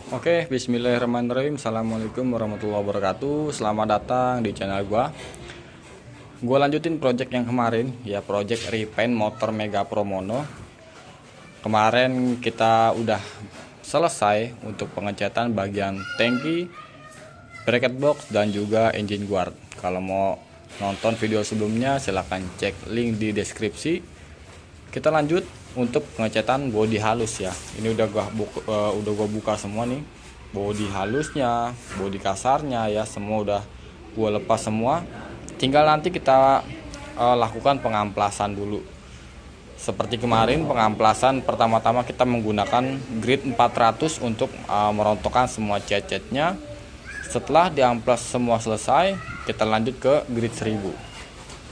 Oke, bismillahirrahmanirrahim. Assalamualaikum warahmatullahi wabarakatuh. Selamat datang di channel gua. Gua lanjutin project yang kemarin, ya project repaint motor Mega Pro Mono. Kemarin kita udah selesai untuk pengecatan bagian tangki, bracket box dan juga engine guard. Kalau mau nonton video sebelumnya silahkan cek link di deskripsi. Kita lanjut untuk pengecatan bodi halus ya. Ini udah gua buka semua nih. Bodi halusnya, bodi kasarnya ya, semua udah gua lepas semua. Tinggal nanti kita lakukan pengamplasan dulu. Seperti kemarin pengamplasan pertama-tama kita menggunakan grid 400 untuk merontokkan semua cat-catnya. Setelah diamplas semua selesai, kita lanjut ke grid 1000.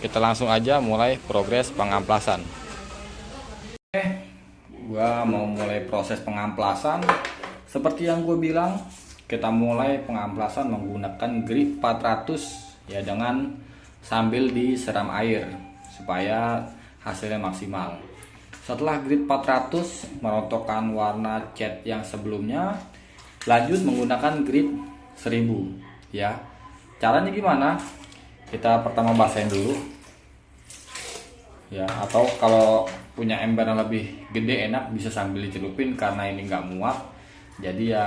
Kita langsung aja mulai progres pengamplasan. Gua mau mulai proses pengamplasan. Seperti yang gue bilang, kita mulai pengamplasan menggunakan grid 400 ya, dengan sambil disiram air supaya hasilnya maksimal. Setelah grid 400 merontokkan warna cat yang sebelumnya, lanjut menggunakan grid 1000 ya. Caranya gimana? Kita pertama basahin dulu ya, atau kalau punya ember yang lebih gede enak bisa sambil dicelupin, karena ini nggak muat, jadi ya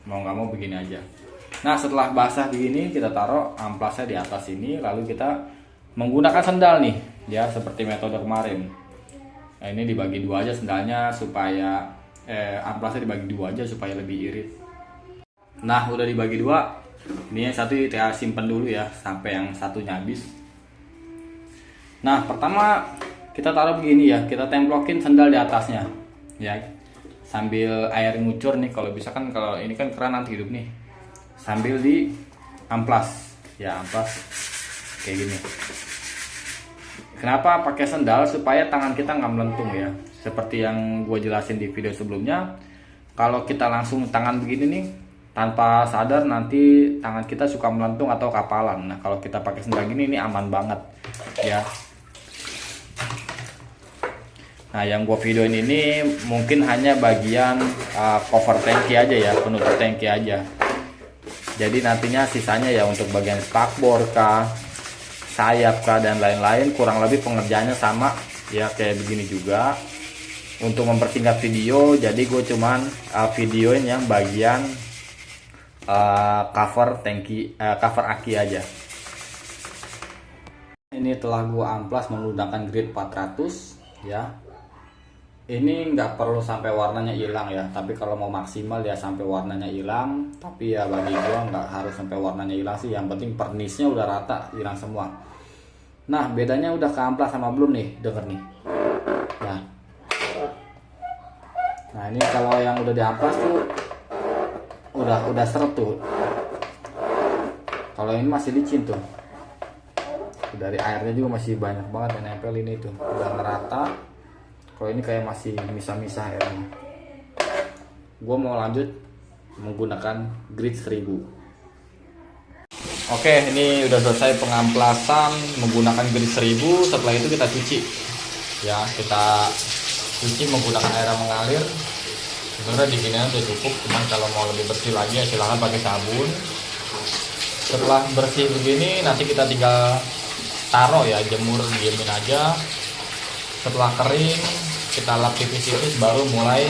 mau nggak mau begini aja. Nah, setelah basah begini kita taruh amplasnya di atas ini, lalu kita menggunakan sendal nih ya, seperti metode kemarin. Nah, ini dibagi dua aja sendalnya supaya amplasnya dibagi dua aja supaya lebih irit. Nah, udah dibagi dua, ini yang satu kita simpen dulu ya sampai yang satunya habis. Nah, pertama kita taruh begini ya, kita templokin sendal di atasnya ya, sambil air ngucur nih. Kalau bisa kan, kalau ini kan keran nanti hidup nih, sambil di amplas ya, amplas kayak gini. Kenapa pakai sendal? Supaya tangan kita nggak melentung ya, seperti yang gue jelasin di video sebelumnya. Kalau kita langsung tangan begini nih tanpa sadar, nanti tangan kita suka melentung atau kapalan. Nah, kalau kita pakai sendal gini ini aman banget ya. Nah, yang gue videoin ini mungkin hanya bagian cover tangki aja ya, penutup tangki aja. Jadi nantinya sisanya ya untuk bagian spakbor kah, sayap kah, dan lain-lain. Kurang lebih pengerjaannya sama ya, kayak begini juga. Untuk mempersingkat video, jadi gue cuman videoin yang bagian cover tangki, cover aki aja. Ini telah gue amplas menggunakan grid 400 ya. Ini nggak perlu sampai warnanya hilang ya, tapi kalau mau maksimal ya sampai warnanya hilang. Tapi ya bagi gua nggak harus sampai warnanya hilang sih, yang penting pernisnya udah rata hilang semua. Nah, bedanya udah keamplas sama belum nih, denger nih. Nah ini kalau yang udah diamplas tuh udah seret tuh. Kalau ini masih licin tuh, dari airnya juga masih banyak banget yang nempel ini tuh, udah ngerata. Kalau ini kayak masih misah-misah airnya. Gue mau lanjut menggunakan grid 1000. Oke, ini udah selesai pengamplasan menggunakan grid 1000. Setelah itu kita cuci ya, kita cuci menggunakan air yang mengalir. Sebenarnya dinginnya udah cukup, cuman kalau mau lebih bersih lagi ya silahkan pakai sabun. Setelah bersih begini, nanti kita tinggal taruh ya, jemur, diemin aja. Setelah kering kita lap tipis-tipis, baru mulai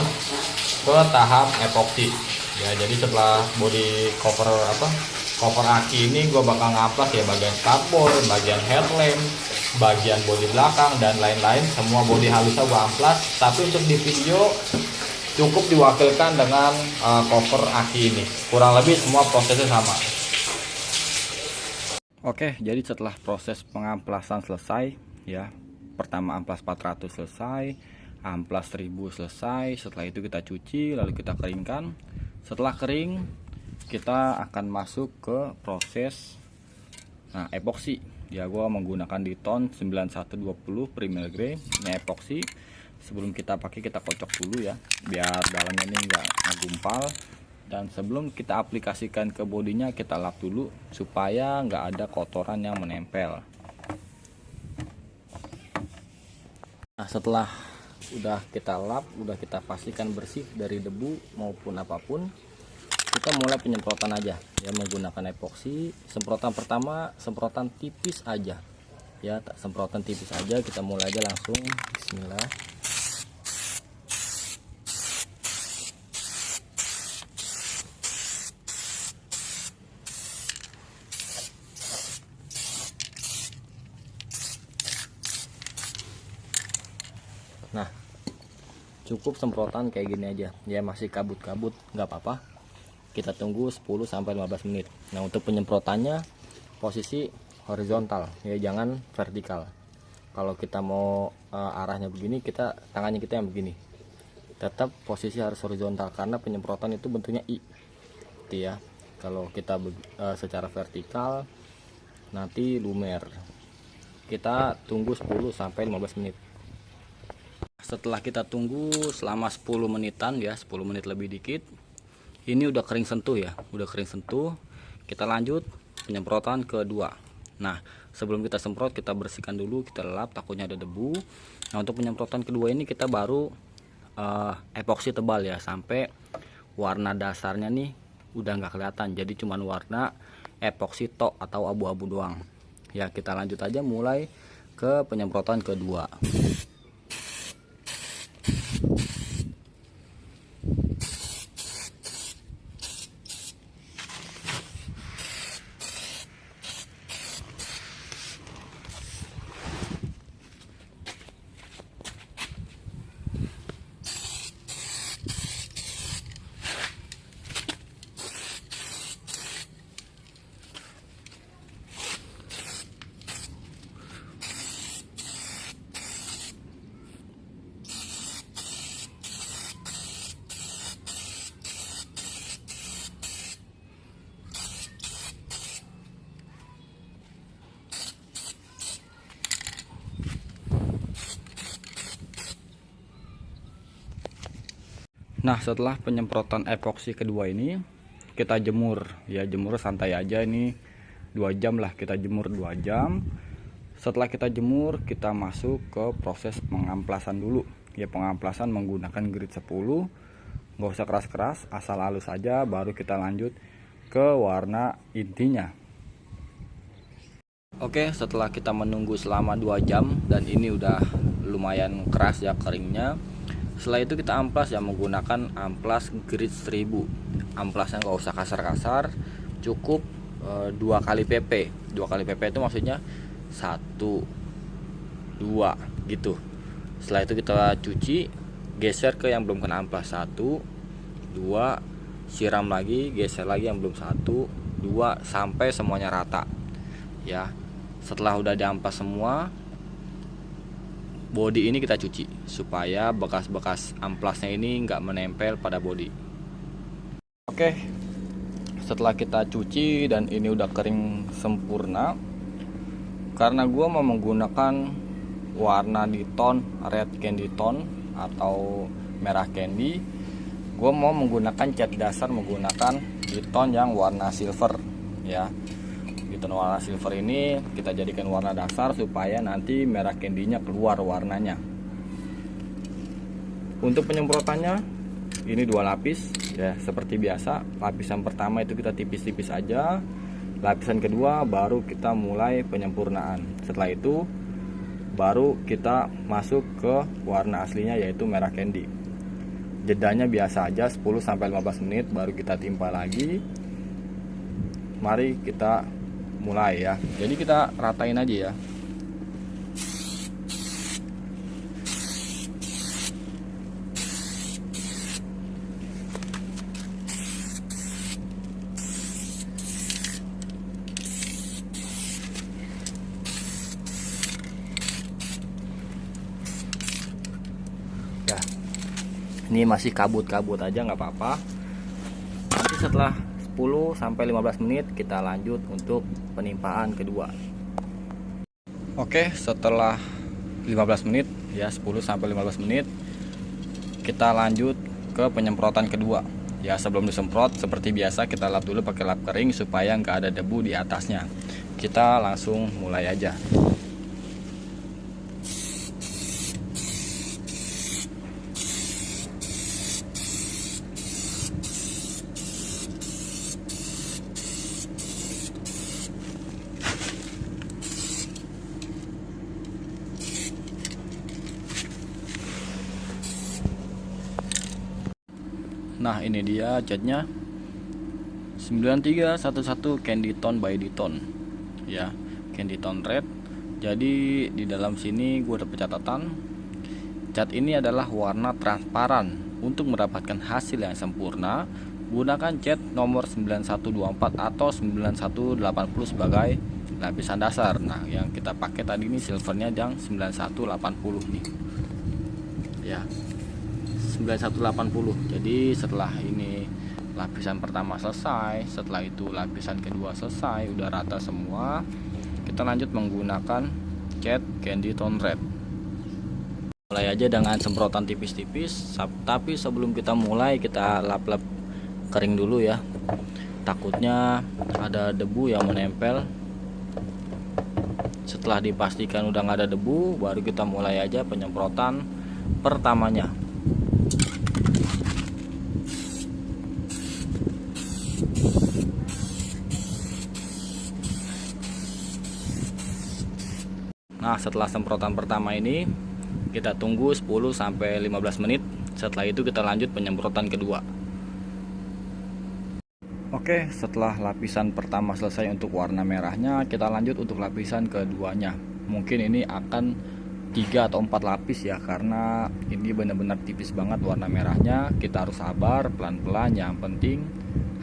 ke tahap epoxy ya. Jadi setelah body cover aki ini gue bakal ngamplas ya, bagian spakbor, bagian headlamp, bagian bodi belakang, dan lain-lain. Semua bodi halusnya gue amplas. Tapi untuk di video cukup diwakilkan dengan cover aki ini. Kurang lebih semua prosesnya sama. Oke, jadi setelah proses pengamplasan selesai ya, pertama amplas 400 selesai, amplas 1000 selesai. Setelah itu kita cuci, lalu kita keringkan. Setelah kering, kita akan masuk ke proses epoksi ya. Gua menggunakan Diton 9120 Premier Grade. Ini epoksi. Sebelum kita pakai, kita kocok dulu ya, biar dalamnya ini nggak gumpal. Dan sebelum kita aplikasikan ke bodinya, kita lap dulu supaya nggak ada kotoran yang menempel. Nah, setelah udah kita lap, udah kita pastikan bersih dari debu maupun apapun, Kita mulai penyemprotan aja ya, menggunakan epoksi. Semprotan pertama semprotan tipis aja ya, semprotan tipis aja. Kita mulai aja langsung, bismillah. Nah, cukup semprotan kayak gini aja ya, masih kabut-kabut nggak apa-apa, kita tunggu 10-15 menit. Nah, untuk penyemprotannya posisi horizontal ya, jangan vertikal. Kalau kita mau arahnya begini, tangannya kita yang begini, tetap posisi harus horizontal karena penyemprotan itu bentuknya I gitu ya. Kalau kita secara vertikal nanti lumer. Kita tunggu 10-15 menit. Setelah kita tunggu selama 10 menitan ya, 10 menit lebih dikit, ini udah kering sentuh ya, udah kering sentuh. Kita lanjut penyemprotan kedua. Nah, sebelum kita semprot kita bersihkan dulu, kita lap, takutnya ada debu. Nah, untuk penyemprotan kedua ini kita baru epoksi tebal ya, sampai warna dasarnya nih udah nggak kelihatan, jadi cuman warna epoksi tok atau abu-abu doang ya. Kita lanjut aja mulai ke penyemprotan kedua. Nah, setelah penyemprotan epoksi kedua ini kita jemur ya, jemur santai aja, ini 2 jam lah, kita jemur 2 jam. Setelah kita jemur kita masuk ke proses pengamplasan dulu ya, pengamplasan menggunakan grit 10, nggak usah keras-keras, asal halus saja, baru kita lanjut ke warna intinya. Oke, setelah kita menunggu selama 2 jam dan ini udah lumayan keras ya keringnya, setelah itu kita amplas ya, menggunakan amplas grit 1000. Amplasnya nggak usah kasar-kasar, cukup 2 kali PP. 2 kali PP itu maksudnya 1, 2 gitu. Setelah itu kita cuci, geser ke yang belum kena amplas, 1, 2, siram lagi, geser lagi yang belum, 1, 2, sampai semuanya rata ya. Setelah udah diamplas semua, bodi ini kita cuci supaya bekas-bekas amplasnya ini nggak menempel pada bodi. Oke, setelah kita cuci dan ini udah kering sempurna, karena gua mau menggunakan warna di tone red candy tone atau merah candy, gua mau menggunakan cat dasar menggunakan di tone yang warna silver ya. Di tone warna silver ini kita jadikan warna dasar supaya nanti merah candy-nya keluar warnanya. Untuk penyemprotannya ini 2 lapis ya, seperti biasa. Lapisan pertama itu kita tipis-tipis aja, lapisan kedua baru kita mulai penyempurnaan. Setelah itu baru kita masuk ke warna aslinya yaitu merah candy. Jedanya biasa aja 10-15 menit baru kita timpa lagi. Mari kita mulai ya. Jadi kita ratain aja ya. Ya. Ini masih kabut-kabut aja nggak apa-apa. Nanti setelah 10-15 menit kita lanjut untuk penimpaan kedua. Oke, setelah 15 menit ya, 10-15 menit kita lanjut ke penyemprotan kedua ya. Sebelum disemprot seperti biasa kita lap dulu pakai lap kering supaya nggak ada debu di atasnya. Kita langsung mulai aja. Nah ini dia catnya 9311 Candy Tone by Diton ya, Candy Tone Red. Jadi di dalam sini gue dapat catatan, cat ini adalah warna transparan. Untuk mendapatkan hasil yang sempurna, gunakan cat nomor 9124 atau 9180 sebagai lapisan dasar. Nah yang kita pakai tadi ini silvernya yang 9180 nih ya, 9180. Jadi setelah ini lapisan pertama selesai, setelah itu lapisan kedua selesai, udah rata semua, kita lanjut menggunakan cat Candy Tone Red. Mulai aja dengan semprotan tipis-tipis, tapi sebelum kita mulai kita lap-lap kering dulu ya, takutnya ada debu yang menempel. Setelah dipastikan udah nggak ada debu, baru kita mulai aja penyemprotan pertamanya. Nah setelah semprotan pertama ini kita tunggu 10-15 menit. Setelah itu kita lanjut penyemprotan kedua. Oke, setelah lapisan pertama selesai untuk warna merahnya, kita lanjut untuk lapisan keduanya. Mungkin ini akan 3 atau 4 lapis ya, karena ini benar-benar tipis banget warna merahnya. Kita harus sabar, pelan-pelan, yang penting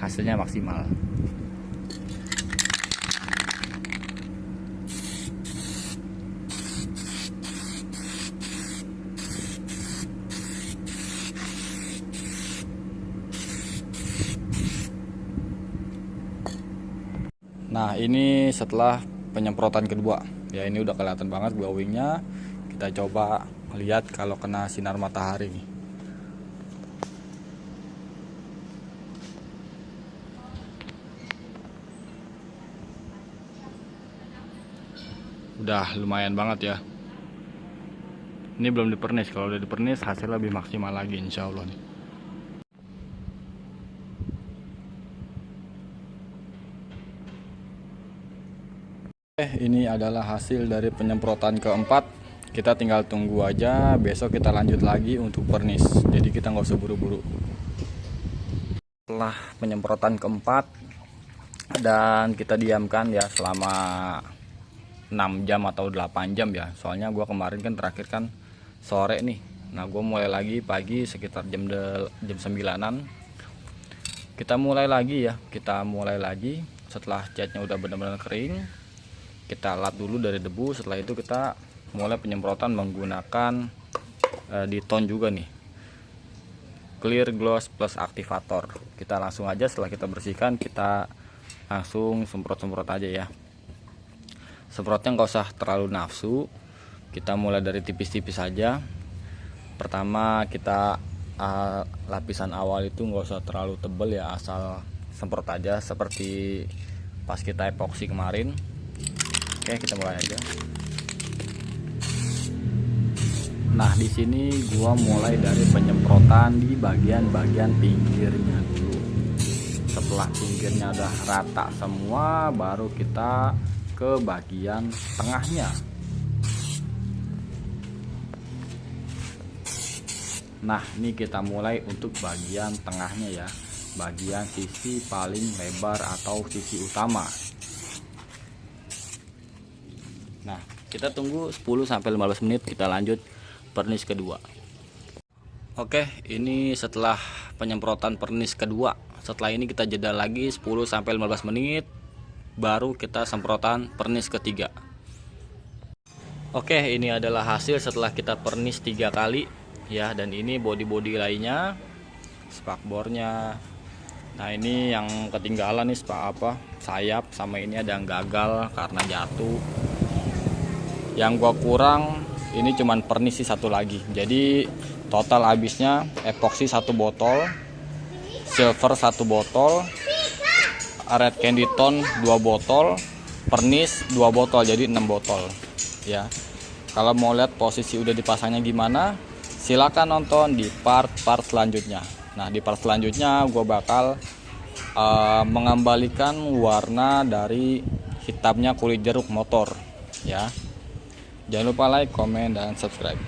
hasilnya maksimal. Nah ini setelah penyemprotan kedua ya, ini udah kelihatan banget glowingnya. Kita coba lihat kalau kena sinar matahari nih. Udah lumayan banget ya. Ini belum dipernis, kalau udah dipernis hasilnya lebih maksimal lagi insya Allah nih. Ini adalah hasil dari penyemprotan keempat. Kita tinggal tunggu aja, besok kita lanjut lagi untuk pernis. Jadi kita nggak usah buru-buru. Setelah penyemprotan keempat dan kita diamkan ya selama 6 jam atau 8 jam ya. Soalnya gua kemarin kan terakhir kan sore nih. Nah gua mulai lagi pagi sekitar jam 9-an. Kita mulai lagi ya, setelah catnya udah benar-benar kering. Kita lap dulu dari debu, setelah itu kita mulai penyemprotan menggunakan Diton juga nih, Clear Gloss Plus Activator. Kita langsung aja, setelah kita bersihkan kita langsung semprot-semprot aja ya. Semprotnya nggak usah terlalu nafsu, kita mulai dari tipis-tipis aja. Pertama kita lapisan awal itu nggak usah terlalu tebel ya, asal semprot aja seperti pas kita epoksi kemarin. Oke, kita mulai aja. Nah, di sini gua mulai dari penyemprotan di bagian-bagian pinggirnya dulu. Setelah pinggirnya udah rata semua, baru kita ke bagian tengahnya. Nah, ini kita mulai untuk bagian tengahnya ya. Bagian sisi paling lebar atau sisi utama. Nah, kita tunggu 10-15 menit, kita lanjut pernis kedua. Oke, ini setelah penyemprotan pernis kedua. Setelah ini kita jeda lagi 10-15 menit, baru kita semprotan pernis ketiga. Oke, ini adalah hasil setelah kita pernis 3 kali ya, dan ini body-body lainnya, spakbornya. Nah, ini yang ketinggalan nih sayap, sama ini ada yang gagal karena jatuh. Yang gua kurang ini cuman pernis sih 1 lagi. Jadi total habisnya epoksi 1 botol, silver 1 botol, red candy tone 2 botol, pernis 2 botol, jadi 6 botol ya. Kalau mau lihat posisi udah dipasangnya gimana, silakan nonton di part-part selanjutnya. Nah di part selanjutnya gue bakal mengembalikan warna dari hitamnya kulit jeruk motor ya. Jangan lupa like, komen, dan subscribe.